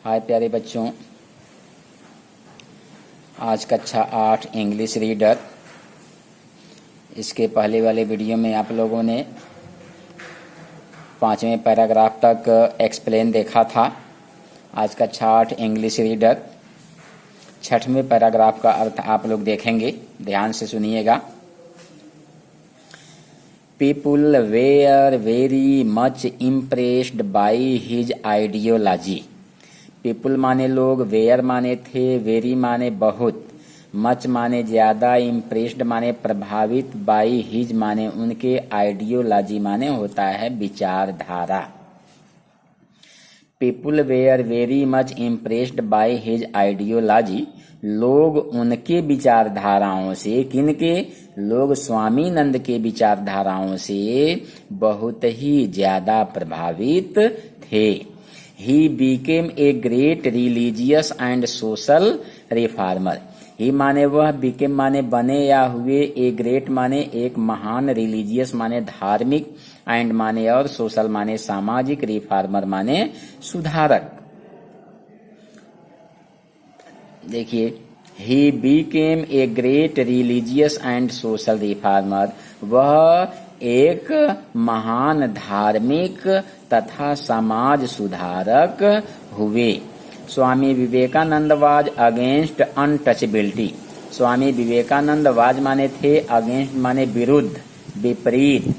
हाय प्यारे बच्चों, आज कक्षा 8 इंग्लिश रीडर। इसके पहले वाले वीडियो में आप लोगों ने 5वें पैराग्राफ तक एक्सप्लेन देखा था। आज कक्षा 8 इंग्लिश रीडर 6वें पैराग्राफ का अर्थ आप लोग देखेंगे। ध्यान से सुनिएगा। People were very much impressed by his ideology. People माने लोग, वेयर माने थे, वेरी माने बहुत, मच माने ज्यादा, इम्प्रेस्ड माने प्रभावित, बाई हिज माने उनके, आइडियोलॉजी माने होता है विचारधारा। People were very much impressed by his ideology. लोग उनके विचारधाराओं से, किनके? लोग स्वामीनंद के विचारधाराओं से बहुत ही ज्यादा प्रभावित थे। He became a great religious and social reformer. He माने वह, became माने बने या हुए, a great माने एक महान, religious माने धार्मिक, and माने और, social माने सामाजिक, reformer माने सुधारक। देखिए, he became a great religious and social reformer. वह एक महान धार्मिक तथा समाज सुधारक हुए। Swami Vivekananda was against untouchability. Swami Vivekananda was माने थे, अगेंस्ट माने विरुद्ध, विपरीत,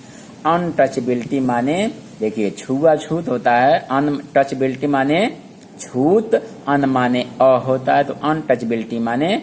अनटचेबिलिटी माने देखिए छुआछूत होता है, अनटचेबिलिटी माने छूत, अन माने अ होता है, तो अनटचेबिलिटी माने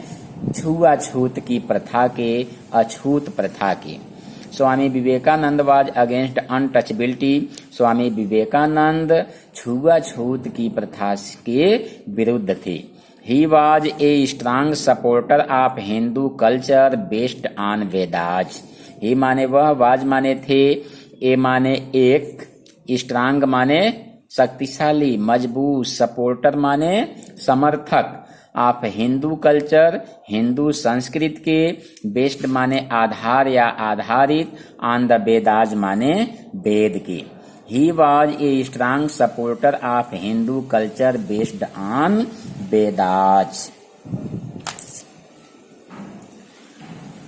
छुआछूत की प्रथा के, अछूत प्रथा के। Swami Vivekananda was against untouchability. Swami Vivekananda छुआछूत की प्रथा के विरुद्ध थे। He was a strong supporter of Hindu culture based on Vedas. He माने वह, वाज माने थे, ए माने एक, स्ट्रांग माने शक्तिशाली, मजबूत, सपोर्टर माने समर्थक, आप हिंदू कल्चर हिंदू संस्कृत के, बेस्ड माने आधार या आधारित, ऑन द वेदास माने वेद के। He was a strong supporter of Hindu culture based on Vedas.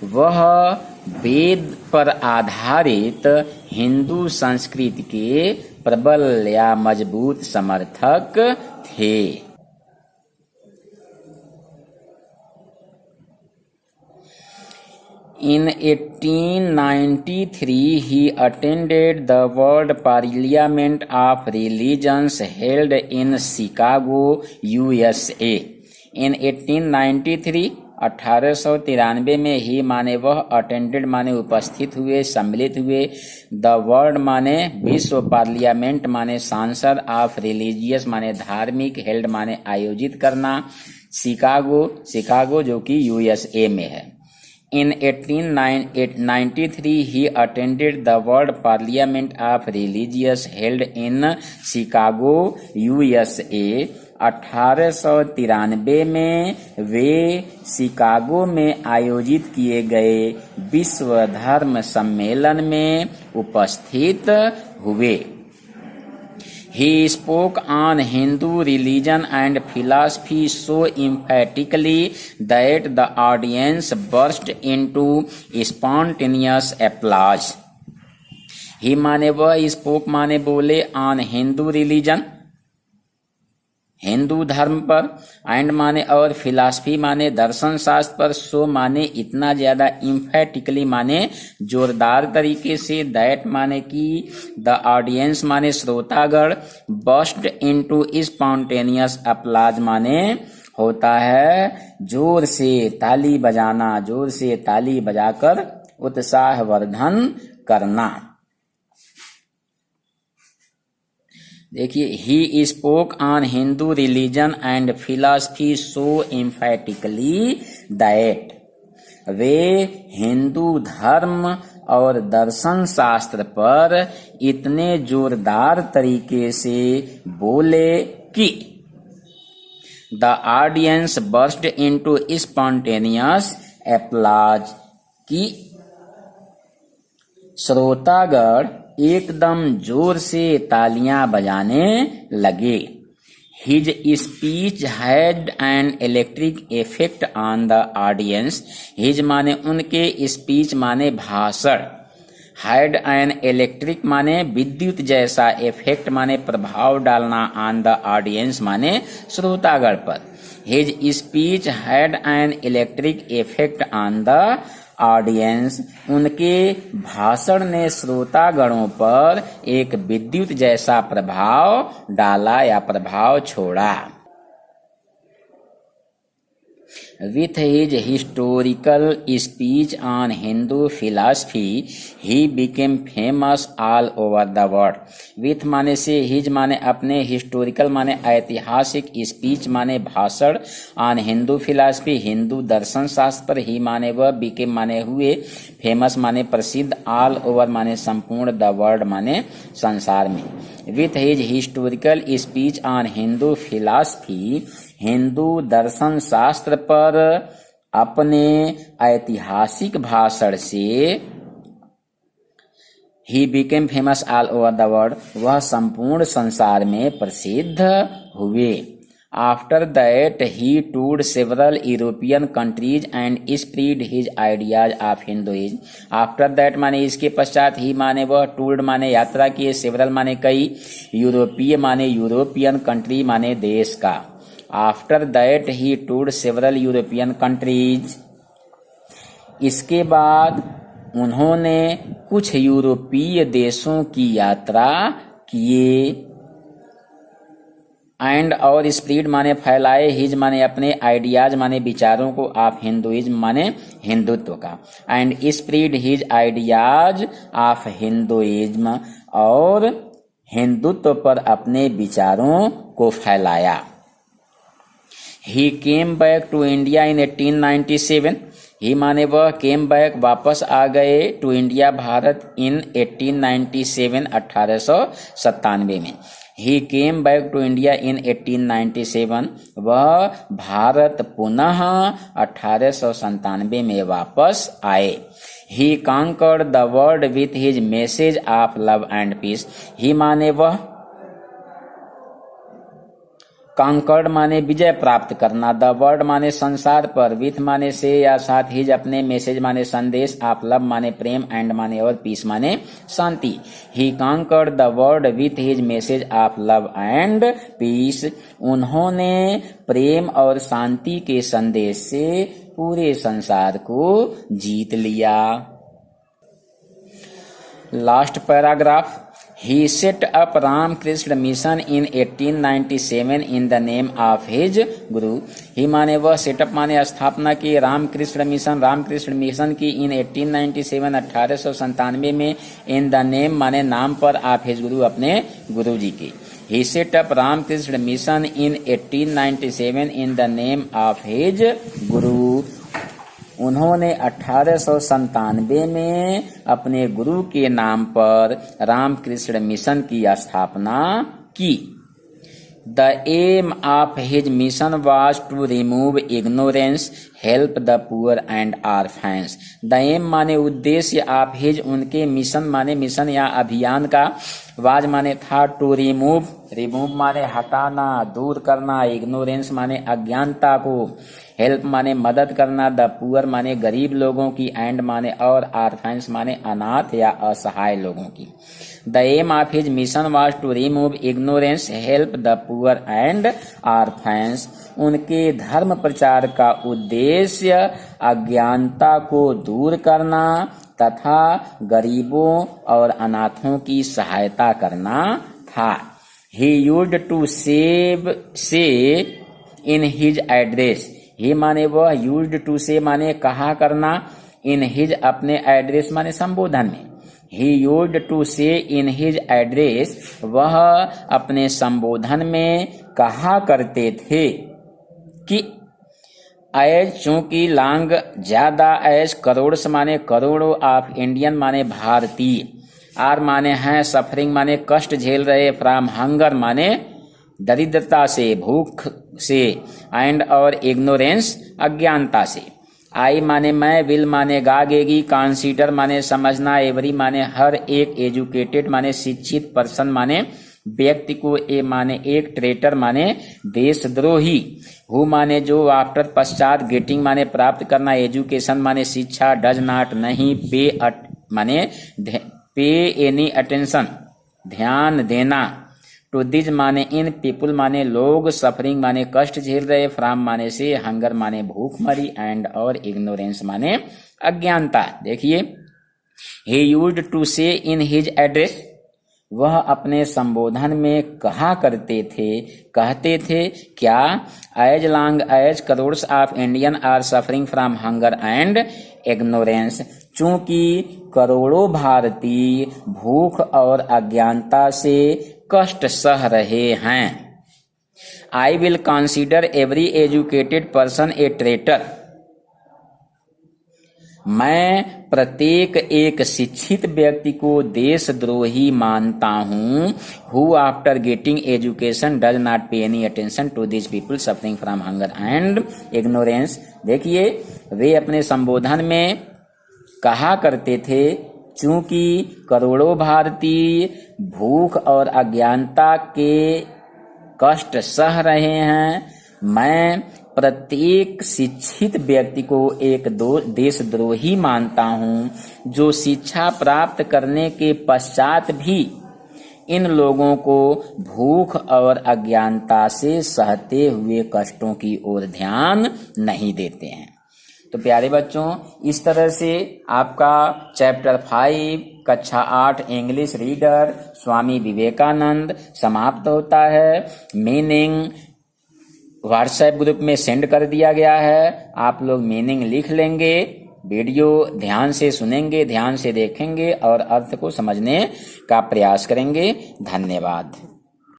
वह वेद पर आधारित हिंदू संस्कृति के प्रबल या मजबूत समर्थक थे। In 1893, he attended the World Parliament of Religions held in Chicago, USA. In 1893, 1893 में ही माने वह, अटेंडेड माने उपस्थित हुए, सम्मिलित हुए, द वर्ल्ड माने विश्व, पार्लियामेंट माने सांसद, ऑफ रिलीजियस माने धार्मिक, हेल्ड माने आयोजित करना, शिकागो जो कि USA में है। In 1893, he attended the World Parliament of Religions held in Chicago, USA. 1893 में वे शिकागो में आयोजित किए गए विश्व धर्म सम्मेलन में उपस्थित हुए। He spoke on Hindu religion and philosophy so emphatically that the audience burst into spontaneous applause. He माने वह, spoke माने बोले, on Hindu religion हिंदू धर्म पर, एंड माने और, फिलॉसफी माने दर्शन शास्त्र पर, सो माने इतना ज्यादा, इम्फेटिकली माने जोरदार तरीके से, दैट माने कि, द ऑडियंस माने श्रोतागण, बस्ट इनटू स्पॉन्टेनियस अपलाज माने होता है जोर से ताली बजाना, जोर से ताली बजाकर उत्साहवर्धन करना। देखिए, he spoke on Hindu religion and philosophy so emphatically that, वे हिंदू धर्म और दर्शन शास्त्र पर इतने जोरदार तरीके से बोले कि, the audience burst into spontaneous applause, की श्रोतागण एकदम जोर से तालियां बजाने लगे। His speech had an electric effect on the audience. His माने उनके, speech माने भाषण, had an electric माने विद्युत जैसा, effect माने प्रभाव डालना, on the audience माने श्रोतागण पर. His speech had an electric effect on the audience. उनके भाषण ने श्रोतागणों पर एक विद्युत जैसा प्रभाव डाला या प्रभाव छोड़ा. With his historical speech on Hindu philosophy, he became famous all over the world. With माने से, his माने अपने, historical माने ऐतिहासिक, speech माने भाषण, on Hindu philosophy हिंदू दर्शन शास्त्र पर, he माने वह, became माने हुए, famous माने प्रसिद्ध, all over माने संपूर्ण, the world माने संसार में. With his historical speech on Hindu philosophy, Hindu दर्शन शास्त्र पर अपने ऐतिहासिक भाषण से, he became famous all over the world, वह संपूर्ण संसार में प्रसिद्ध हुए. After that, he toured several European countries and spread his ideas of Hinduism. After that माने इसके पश्चात, ही माने वह, toured माने यात्रा किए, several माने कई, यूरोपीय माने यूरोपियन, कंट्री माने देश का. After that, he toured several European countries. इसके बाद उन्होंने कुछ यूरोपीय देशों की यात्रा किए. एंड और स्प्रीड माने फैलाए, हिज माने अपने, आइडियाज माने विचारों को, ऑफ हिंदुइज्म माने हिंदुत्व का. And spread his ideas of Hinduism, और हिंदुत्व पर अपने विचारों को फैलाया. He came back to India in 1897. ही माने वह, केम बैक वापस आ गए, टू इंडिया भारत, इन 1897 1897 में. He came back to India in 1897, वह भारत पुनः 1897 में वापस आए. ही conquered the world with his message of love and peace. ही माने वह, कांकर्ड माने विजय प्राप्त करना, द वर्ल्ड माने संसार पर, विथ माने से या साथ, हिज अपने, मैसेज माने संदेश, ऑफ लव माने प्रेम, एंड माने और, पीस माने शांति. He conquered the world with his message of love and peace. उन्होंने प्रेम और शांति के संदेश से पूरे संसार को जीत लिया. Last paragraph. He set up Ramakrishna Mission in 1897 in the name of his Guru. ही माने वह, सेटअप माने स्थापना की, रामकृष्ण मिशन की, इन 1897 1897 में, इन द नेम माने नाम पर, ऑफ हिज गुरु अपने गुरु जी की. He set up Ramakrishna Mission in 1897 in the name of his Guru. उन्होंने 1897 में अपने गुरु के नाम पर रामकृष्ण मिशन की स्थापना की. The aim of his mission was to remove ignorance, help the poor and orphans. The aim माने उद्देश्य, of his उनके, मिशन माने मिशन या अभियान का, वाज माने था, टू रिमूव माने हटाना, दूर करना, इग्नोरेंस माने अज्ञानता को, हेल्प माने मदद करना, द पुअर माने गरीब लोगों की, एंड माने और, ऑर्फेन्स माने अनाथ या असहाय लोगों की. The aim of his mission was to remove ignorance, help the poor and orphans. उनके धर्म प्रचार का उद्देश्य अज्ञानता को दूर करना तथा गरीबों और अनाथों की सहायता करना था. He used to say in his address. ही माने वह, यूज्ड टू से माने कहा करना, इन हिज अपने, एड्रेस माने संबोधन में. ही यूज्ड टू से इन हिज एड्रेस, वह अपने संबोधन में कहा करते थे कि एज, चूंकि, लॉन्ग ज्यादा, एज करोड़ माने करोड़ों, ऑफ इंडियन माने भारतीय, आर माने हैं, सफरिंग माने कष्ट झेल रहे, फ्रॉम हंगर माने दरिद्रता से, भूख से, एंड और इग्नोरेंस अज्ञानता से. आई माने मैं, विल माने गागेगी, कंसीडर माने समझना, एवरी माने हर एक, एजुकेटेड माने शिक्षित, पर्सन माने व्यक्ति को, ए माने एक, ट्रेटर माने देशद्रोही, हु माने जो, आफ्टर पश्चात, गेटिंग माने प्राप्त करना, एजुकेशन माने शिक्षा, डज नॉट नहीं, पे माने पे एनी अटेंशन ध्यान देना, टू दिस माने इन, पीपुल माने लोग, सफरिंग माने कष्ट झेल रहे, फ्रॉम माने से, हंगर माने भूखमरी, एंड और इग्नोरेंस माने अज्ञानता। देखिए, he used to say in his address, वह अपने संबोधन में कहा करते थे, कहते थे क्या, as long as crores of Indian are suffering from hunger and ignorance, चूंकि करोड़ों भारतीय भूख और अज्ञानता से कष्ट सह रहे हैं। I will consider every educated person a traitor, मैं प्रत्येक एक शिक्षित व्यक्ति को देशद्रोही मानता हूँ, who after getting education does not pay any attention to this people suffering from hunger and ignorance. देखिए, वे अपने संबोधन में कहा करते थे, चूंकि करोड़ों भारतीय भूख और अज्ञानता के कष्ट सह रहे हैं, मैं प्रत्येक शिक्षित व्यक्ति को एक देशद्रोही मानता हूँ, जो शिक्षा प्राप्त करने के पश्चात भी इन लोगों को भूख और अज्ञानता से सहते हुए कष्टों की ओर ध्यान नहीं देते हैं। तो प्यारे बच्चों, इस तरह से आपका चैप्टर 5 कक्षा 8 इंग्लिश रीडर स्वामी विवेकानंद समाप्त होता है। मीनिंग व्हाट्सएप ग्रुप में सेंड कर दिया गया है, आप लोग मीनिंग लिख लेंगे, वीडियो ध्यान से सुनेंगे, ध्यान से देखेंगे और अर्थ को समझने का प्रयास करेंगे। धन्यवाद।